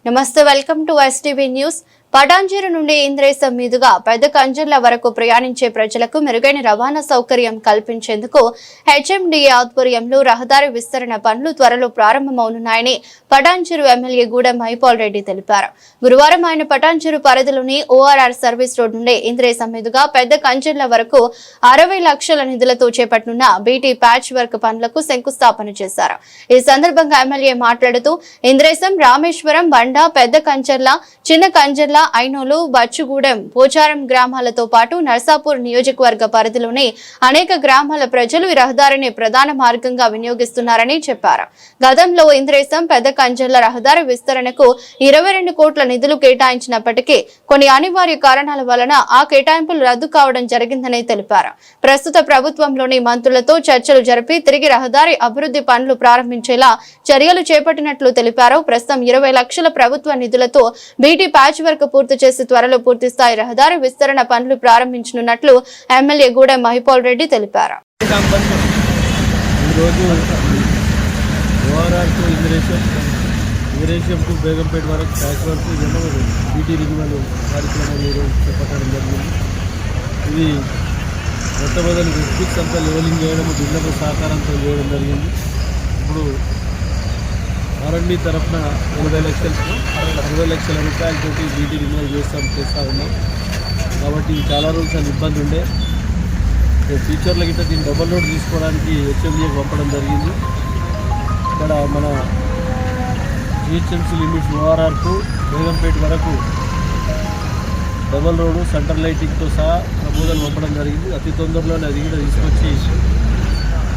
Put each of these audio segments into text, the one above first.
నమస్తే, welcome to STV news. Patancheru నుండి ఇంద్రేశం మీదుగా పెద్ద కంజర్ల వరకు ప్రయాణించే ప్రజలకు మెరుగైన రవాణా సౌకర్యం కల్పించేందుకు హెచ్ఎండిఏ ఆధ్వర్యంలో రహదారి విస్తరణ పనులు త్వరలో ప్రారంభమవునున్నాయని పటాన్చెరు ఎమ్మెల్యే గూడెం మహిపాల్ రెడ్డి తెలిపారు. గురువారం ఆయన పటాన్చెరు పరిధిలోని ఓఆర్ఆర్ సర్వీస్ రోడ్ నుండి ఇంద్రేశం మీదుగా పెద్ద కంజర్ల వరకు 60 లక్షల నిధులతో చేపట్టనున్న బీటీ ప్యాచ్ వర్క్ పనులకు శంకుస్థాపన చేశారు. ఈ సందర్భంగా ఎమ్మెల్యే మాట్లాడుతూ ఇంద్రేశం, రామేశ్వరం, బండ, పెద్ద కంజర్ల, చిన్న కంజర్ల, ఐనోలు, బచ్చుగూడెం, పోచారం గ్రామాలతో పాటు నర్సాపూర్ నియోజకవర్గ పరిధిలోని అనేక గ్రామాల ప్రజలు ఈ రహదారిని ప్రధాన మార్గంగా వినియోగిస్తున్నారని చెప్పారు. గతంలో ఇంద్రేశం, పెద్ద కంజర్ల రహదారి విస్తరణకు 22 కోట్ల నిధులు కేటాయించినప్పటికీ కొన్ని అనివార్య కారణాల వలన ఆ కేటాయింపులు రద్దు కావడం జరిగిందని తెలిపారు. ప్రస్తుత ప్రభుత్వంలోని మంత్రులతో చర్చలు జరిపి తిరిగి రహదారి అభివృద్ధి పనులు ప్రారంభించేలా చర్యలు చేపట్టినట్లు తెలిపారు. ప్రస్తుతం 20 లక్షల ప్రభుత్వ నిధులతో బీటీ ప్యాచ్ వర్క్ పూర్తి చేసి త్వరలో పూర్తి స్థాయి రహదారి విస్తరణ పనులు ప్రారంభించనున్నట్లు ఎమ్మెల్యే గూడెం మహిపాల్ రెడ్డి తెలిపారు. బేగంపేట వరకు ప్యాచ్ వర్క్ బీటీ రినివల్ కార్యక్రమాలు చేపట్టడం జరిగింది. ఇది మొట్టమొదటి డిస్ట్రిక్ట్స్ అంతా లెవెలింగ్ చేయడం, జిల్లాకు సహకారంతో చేయడం జరిగింది. ఇప్పుడు ఆర్ఎండ్బి తరఫున 60 లక్షల రూపాయలతోటి బీటీ రినివల్ చేస్తూ ఉన్నాం. కాబట్టి చాలా రోజులు చాలా ఇబ్బంది ఉండే. ఫ్యూచర్లో గిట్ట దీన్ని డబల్ రోడ్ తీసుకోవడానికి హెచ్ఎండిఏకి పంపడం జరిగింది. ఇక్కడ మన జిహెచ్ఎంసీ లిమిట్స్ ఓఆర్ఆర్కు బేగంపేట వరకు డబల్ రోడ్డు, సెంటర్ లైటింగ్తో సహా ప్రపోజల్ పంపడం జరిగింది. అతి తొందరలోనే అది కూడా తీసుకొచ్చి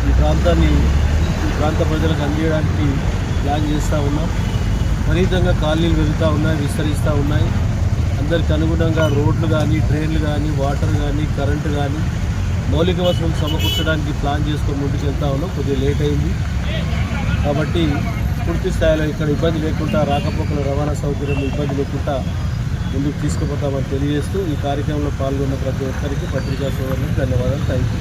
ఈ ప్రాంత ప్రజలకు అందించడానికి ప్లాన్ చేస్తూ ఉన్నాం. విపరీతంగా కాలనీలు పెరుగుతూ ఉన్నాయి, విస్తరిస్తూ ఉన్నాయి. అందరికి అనుగుణంగా రోడ్లు కానీ, ట్రైన్లు కానీ, వాటర్ కానీ, కరెంటు కానీ, మౌలిక వసతులు సమకూర్చడానికి ప్లాన్ చేసుకొని ముందుకు వెళ్తూ ఉన్నాం. కొద్దిగా లేట్ అయింది కాబట్టి పూర్తి స్థాయిలో ఇక్కడ ఇబ్బంది లేకుండా, రాకపోకల రవాణా సౌకర్యం ఇబ్బంది లేకుండా ముందుకు తీసుకుపోతామని తెలియజేస్తూ ఈ కార్యక్రమంలో పాల్గొన్న ప్రతి ఒక్కరికి పత్రికా సోదరులకు ధన్యవాదాలు. Thank you.